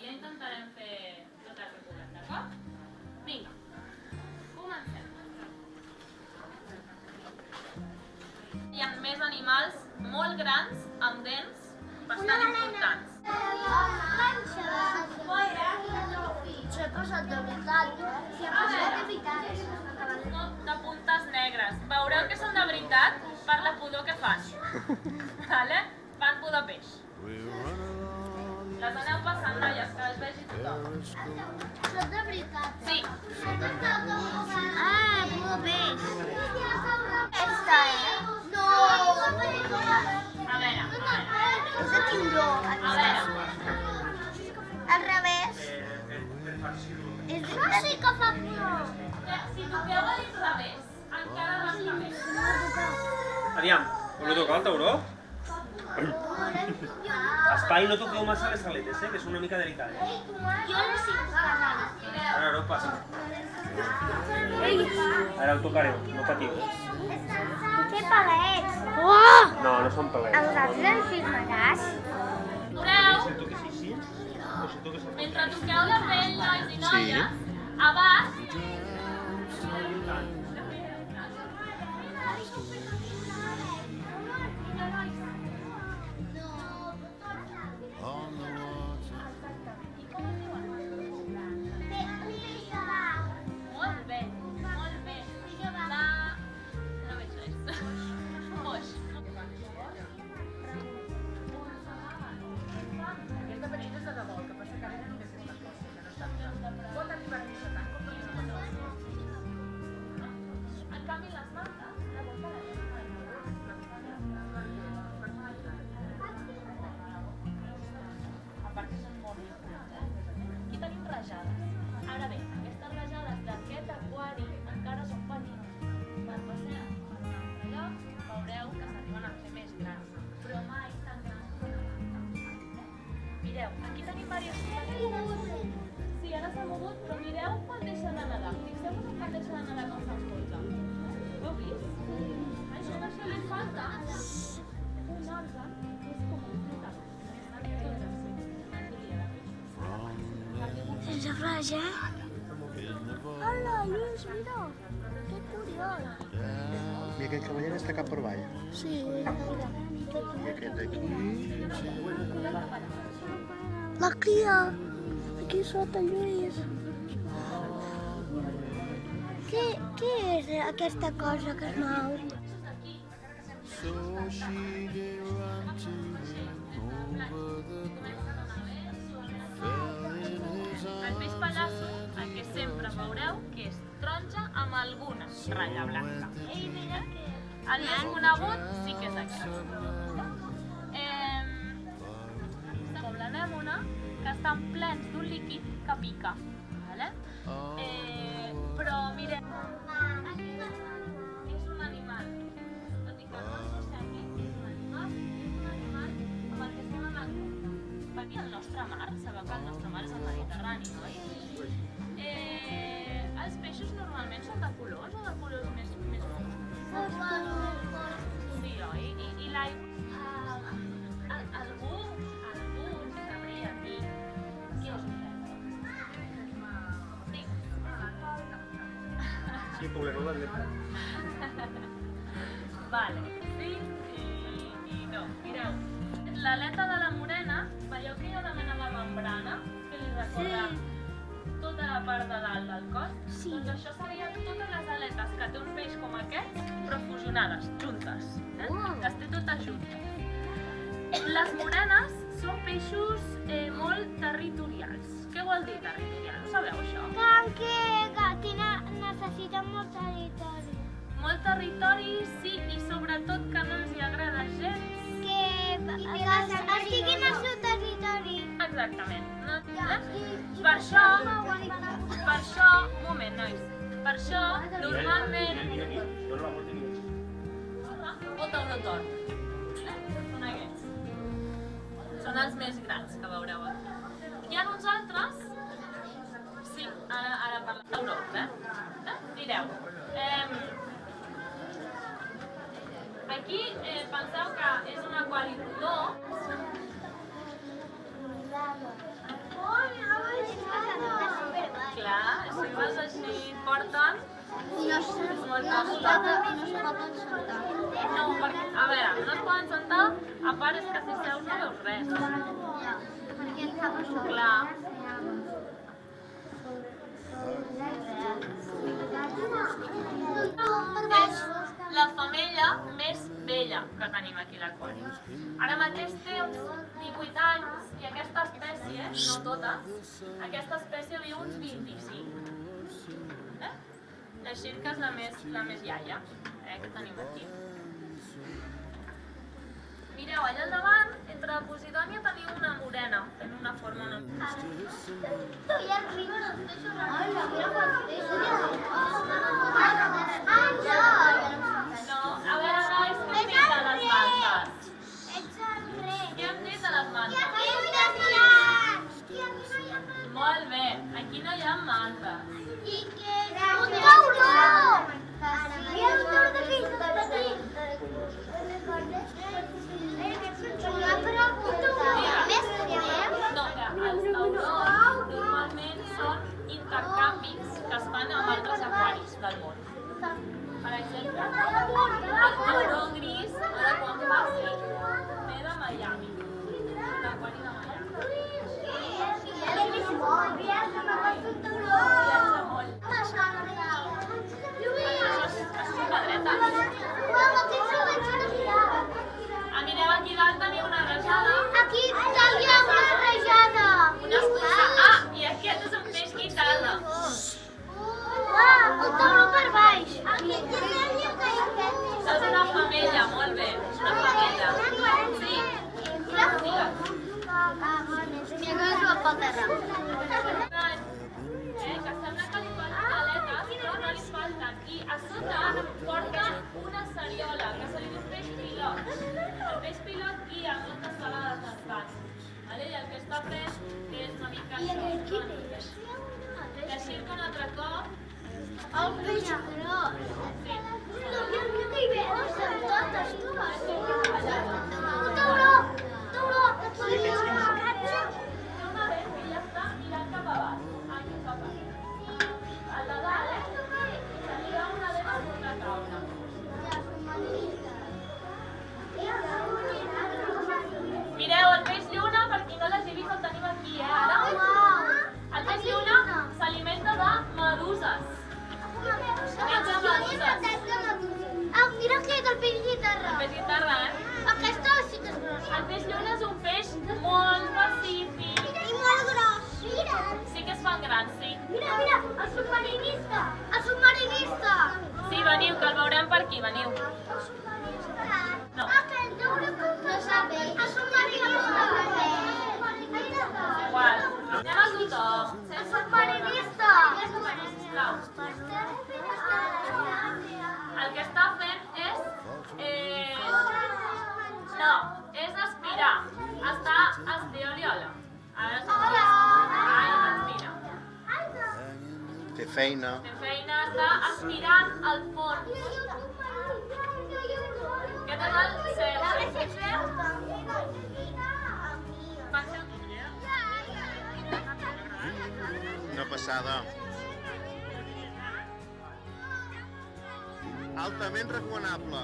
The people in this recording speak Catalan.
ja intentarem fer tot el que puguem, d'acord? Vinga, comencem. Hi ha més animals molt grans, amb dents bastant importants. S'ha posat de veritat. No, de puntes negres. Veureu que són de veritat per la pudor que fan. Vale? Fan pudor peix. Les aneu passant, noies, que les vegi tothom. Són de veritat. Sí. Ah, pudor peix. Esta, No. A veure. És de tiburó. A veure. Al revés. És de... sí que fa pudor. Si toqueu a l'inrevés, encara resta més. Aviam, voleu tocar el tauró? Espai, no toqueu massa les aletes, que és una mica delicades. Jo no sé tocar. Ara no passa. Ara el tocareu, no patiu. Té palets. No, no són A palets. vosaltres ens filmaràs? Veureu, Si el toques així, o si el toques mentre toqueu la pell, nois i noies, a baix, molt bé. No veig res. Foix. Aquesta petita és de debò, el que passa que ara ja no té aquesta cosa, ja no està bé. Pot animar-se tant com pot animar-se. En canvi, les mantes, la boca la a part que són molt importants, Aquí tenim rajades. Ara bé, aquestes rajades d'aquest aquari encara són petites. Per passar per un altre lloc, veureu que s'arriben a fer més grans, però mai tan grans com aquesta. Mireu, aquí tenim diverses maneres. Sí, ara s'ha mogut, però mireu quan deixa de nedar. Fixeu-vos quan deixa de nedar com s'enfolta. Ho heu vist? Això li falta un òrgan que és com un flotador. Sense flaix, Hola, Lluís, mira. Que curiós. I aquest cavaller està cap per avall. Sí, I aquest d'aquí... La cria. Aquí sota, Lluís. Què és aquesta cosa que es mou? So she did run to him over the El peix pallasso, el que sempre veureu que és taronja amb alguna ratlla blanca. Ei, mira que... El més conegut sí que és aquest. Com l'anèmona, que estan plens d'un líquid que pica. Vale? Però mireu, és un animal, tot i que no ens ho sembli, és un animal amb el que estem anant en compte. Perquè el nostre mar, sabeu que el nostre mar és el Mediterrani, oi? Els peixos normalment són de colors o de colors més sí, oi? I l'aigua... Algú sabria dir què és un peix? Digues. Sí, pobleró del Lepre. Vale, sí i no. Mireu, l'aleta de la morena, veieu que hi ha una mena de membrana que li recorda tota la part de dalt del cos? Sí. Doncs això serien totes les aletes que té un peix com aquest, però fusionades, juntes. Les té totes juntes. Les morenes són peixos molt territorials. Què vol dir territorial? Ho sabeu, això? Que necessiten molt territori. Molt territori, sí, i sobretot que no els hi agrada gens. Que estiguin al seu territori. Exactament. No? Per això, un moment, nois, per això, normalment... Dóna la volta i mira. O taurotor. Són aquests. Són els més grans que veureu aquí. Hi ha uns altres... Sí, ara parlem taurons, Mireu. Aquí penseu que és un aquari rodó. i porten I no es poden sentar. No, perquè, a veure, no es poden sentar, a part és que si seus no veus res. Perquè el cap això. Clar. És la femella més vella que tenim aquí a l'aquari. Ara mateix té uns 18 anys i aquesta espècie, no totes, aquesta espècie viu uns 25. La xirca és la més iaia, que tenim aquí. Mireu, allà al davant, entre Posidònia teniu una morena, fent una forma una... Tu ja arribes als peixos. Hola, mira quants peixos. No, a veure, nois, què hem dit de les mantes? Ets el rei. Què hem dit de les mantes? Molt bé, aquí no hi ha mantes. I què és un tauró? Hi ha un tauró de fills petits. Una pregunta. Més temps? No, els taurons normalment són intercanvis que es fan amb altres aquaris del món. Per exemple, el tauró gris, ara quan passi, ve de Miami. Un aquari de Miami. Viatja molt. Això és una dreta. Mireu, aquí dalt teniu una rajada. Aquí hi ha una rajada. Una esponja. Ah, i aquest és un peix guitarra. El tauró per baix. Això és una femella, molt bé. És una femella. Sí. Mira que es va terra. Que sembla que li falten aletes, però no li falten. I a sota porta una seriola, que se li diu peix pilot. El peix pilot guia moltes vegades les cases. I el que està fent és una mica... La xirca un altre cop. El peix gros. Sí. Un tauró. Una vez que ja està mirant cap a baix. Aquí cap a baix. Al de dalt, se li va una dent amb una caula. Mireu, el peix lluna, per qui no l'hagi vist, el tenim aquí, ara. El peix lluna s'alimenta de meduses. Menja meduses. Mira que és el peix guitarra. El peix guitarra, Aquesta sí que és grossa. El peix lluna és un peix molt pacífic. I molt gros. Mira. Sí que es fan grans, sí. Mira, el submarinista. El submarinista. Sí, veniu, que el veurem per aquí, veniu. No. Que el tauró no sap ell. El submarinista. Igual. Anem a tothom. El submarinista. Sisplau. El que està fent és... No, és aspirar. Està espioliola. Ara s'aspira. Té feina. Té feina, està aspirant al fons. Aquest és el cel. Una passada. Altament recomanable.